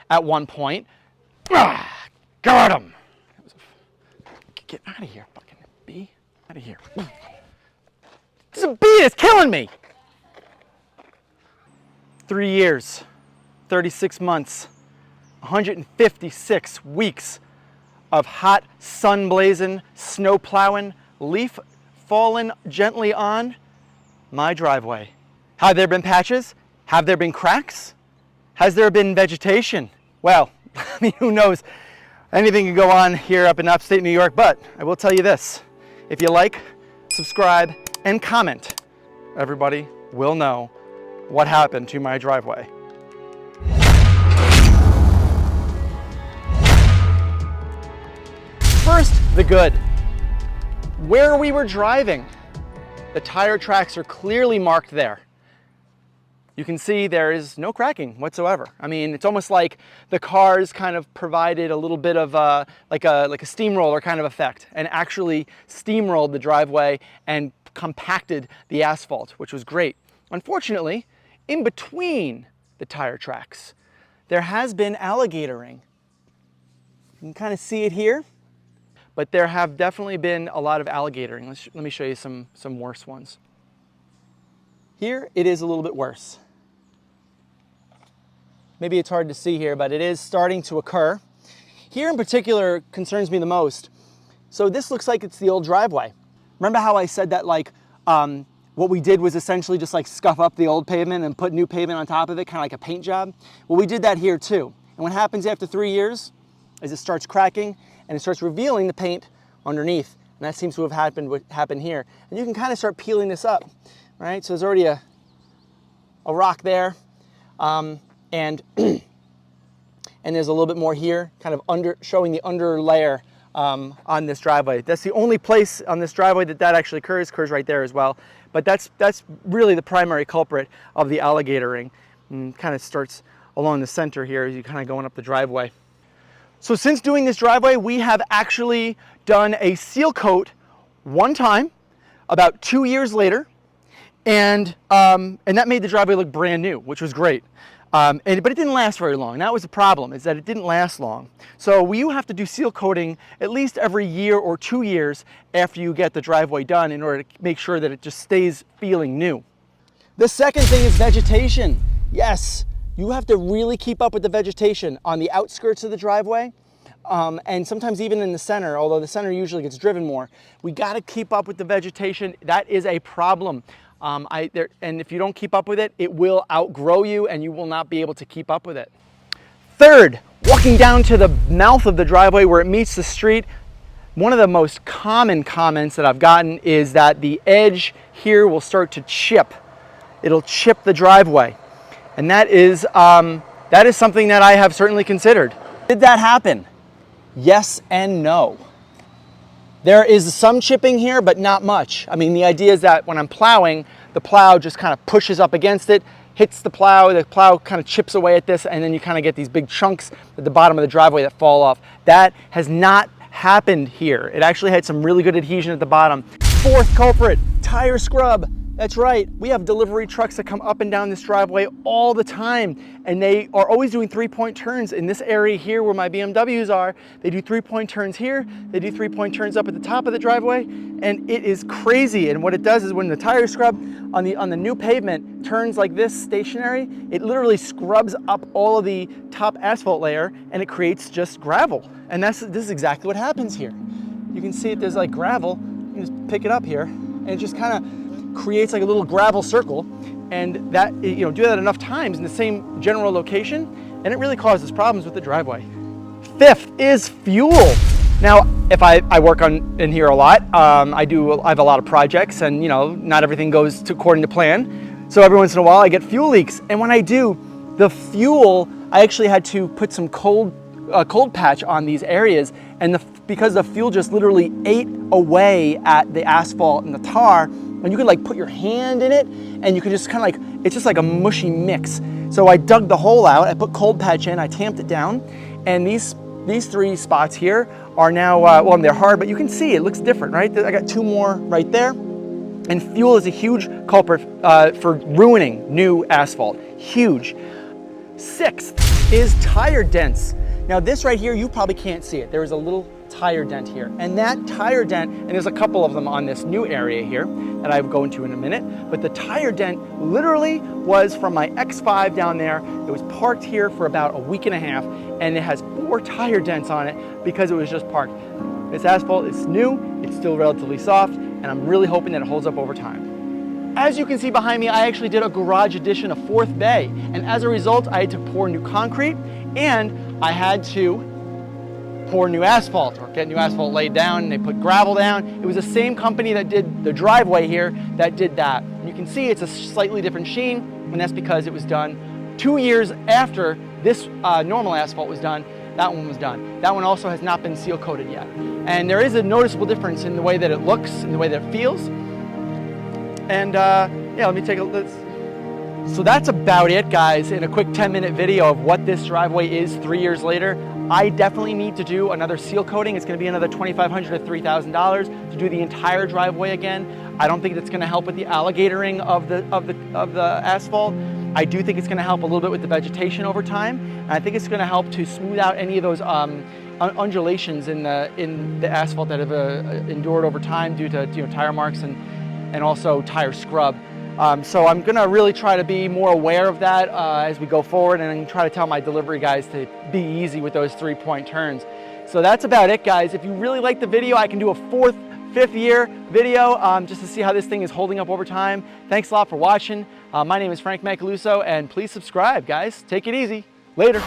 At one point. Got him! Get out of here, fucking bee. Out of here. This is a bee that's killing me! 3 years, 36 months, 156 weeks of hot sun blazing, snow plowing, leaf falling gently on my driveway. Have there been patches? Have there been cracks? Has there been vegetation? Well, I mean, who knows? Anything can go on here up in upstate New York, but I will tell you this. If you like, subscribe, and comment, everybody will know what happened to my driveway. First, the good. Where we were driving, the tire tracks are clearly marked there. You can see there is no cracking whatsoever. I mean, it's almost like the cars kind of provided a little bit of like a steamroller kind of effect and actually steamrolled the driveway and compacted the asphalt, which was great. Unfortunately, in between the tire tracks, there has been alligator ring. You can kind of see it here, but there have definitely been a lot of alligator ring. Let me show you some worse ones. Here, it is a little bit worse. Maybe it's hard to see here, but it is starting to occur. Here in particular concerns me the most. So this looks like it's the old driveway. Remember how I said that what we did was essentially just like scuff up the old pavement and put new pavement on top of it, kind of like a paint job? Well, we did that here too. And what happens after 3 years is it starts cracking and it starts revealing the paint underneath. And that seems to have happened here. And you can kind of start peeling this up, right? So there's already a rock there. And there's a little bit more here, kind of showing the under layer on this driveway. That's the only place on this driveway that actually occurs right there as well. But that's really the primary culprit of the alligator ring. And kind of starts along the center here as you're kind of going up the driveway. So since doing this driveway, we have actually done a seal coat one time, about 2 years later, and that made the driveway look brand new, which was great. But it didn't last very long. That was the problem, is that it didn't last long. So you have to do seal coating at least every year or 2 years after you get the driveway done in order to make sure that it just stays feeling new. The second thing is vegetation. Yes, you have to really keep up with the vegetation on the outskirts of the driveway, and sometimes even in the center, although the center usually gets driven more. We got to keep up with the vegetation. That is a problem. And if you don't keep up with it, it will outgrow you and you will not be able to keep up with it. Third, walking down to the mouth of the driveway where it meets the street, one of the most common comments that I've gotten is that the edge here will start to chip. It'll chip the driveway. And that is something that I have certainly considered. Did that happen? Yes and no. There is some chipping here, but not much. I mean, the idea is that when I'm plowing, the plow just kind of pushes up against it, hits the plow kind of chips away at this, and then you kind of get these big chunks at the bottom of the driveway that fall off. That has not happened here. It actually had some really good adhesion at the bottom. Fourth culprit, tire scrub. That's right, we have delivery trucks that come up and down this driveway all the time, and they are always doing 3-point turns. In this area here where my BMWs are, they do 3-point turns here, they do 3-point turns up at the top of the driveway, and it is crazy. And what it does is when the tire scrub on the new pavement turns like this stationary, it literally scrubs up all of the top asphalt layer and it creates just gravel. And this is exactly what happens here. You can see it, there's like gravel, you can just pick it up here, and it just kind of creates like a little gravel circle, and that, do that enough times in the same general location, and it really causes problems with the driveway. Fifth is fuel. Now, if I work in here a lot, I have a lot of projects, and not everything goes according to plan. So every once in a while I get fuel leaks, and when I do, the fuel, I actually had to put some cold patch on these areas, and because the fuel just literally ate away at the asphalt and the tar, and you could like put your hand in it and you could just kind of like, it's just like a mushy mix. So I dug the hole out, I put cold patch in, I tamped it down, and these 3 spots here are now, well, they're hard, but you can see it looks different, right? I got 2 more right there. And fuel is a huge culprit for ruining new asphalt, huge. Sixth, is tire dents. Now this right here, you probably can't see it. There is a little tire dent here. And that tire dent, and there's a couple of them on this new area here that I will go into in a minute, but the tire dent literally was from my X5 down there. It was parked here for about a week and a half, and it has 4 tire dents on it because it was just parked. This asphalt is new, it's still relatively soft, and I'm really hoping that it holds up over time. As you can see behind me, I actually did a garage addition, a 4th bay, and as a result, I had to pour new concrete, and I had to pour new asphalt or get new asphalt laid down, and they put gravel down. It was the same company that did the driveway here that did that. And you can see it's a slightly different sheen, and that's because it was done 2 years after this normal asphalt was done. That one was done. That one also has not been seal coated yet. And there is a noticeable difference in the way that it looks and the way that it feels. And yeah, let me take a look. So that's about it, guys, in a quick 10-minute video of what this driveway is 3 years later. I definitely need to do another seal coating. It's going to be another $2,500 to $3,000 to do the entire driveway again. I don't think it's going to help with the alligator ring of the asphalt. I do think it's going to help a little bit with the vegetation over time, and I think it's going to help to smooth out any of those undulations in the asphalt that have endured over time due to tire marks and also tire scrub. So I'm gonna really try to be more aware of that as we go forward, and I'm try to tell my delivery guys to be easy with those 3-point turns. So that's about it, guys. If you really like the video, I can do a 4th, 5th year video just to see how this thing is holding up over time. Thanks a lot for watching. My name is Frank Macaluso, and please subscribe, guys. Take it easy. Later.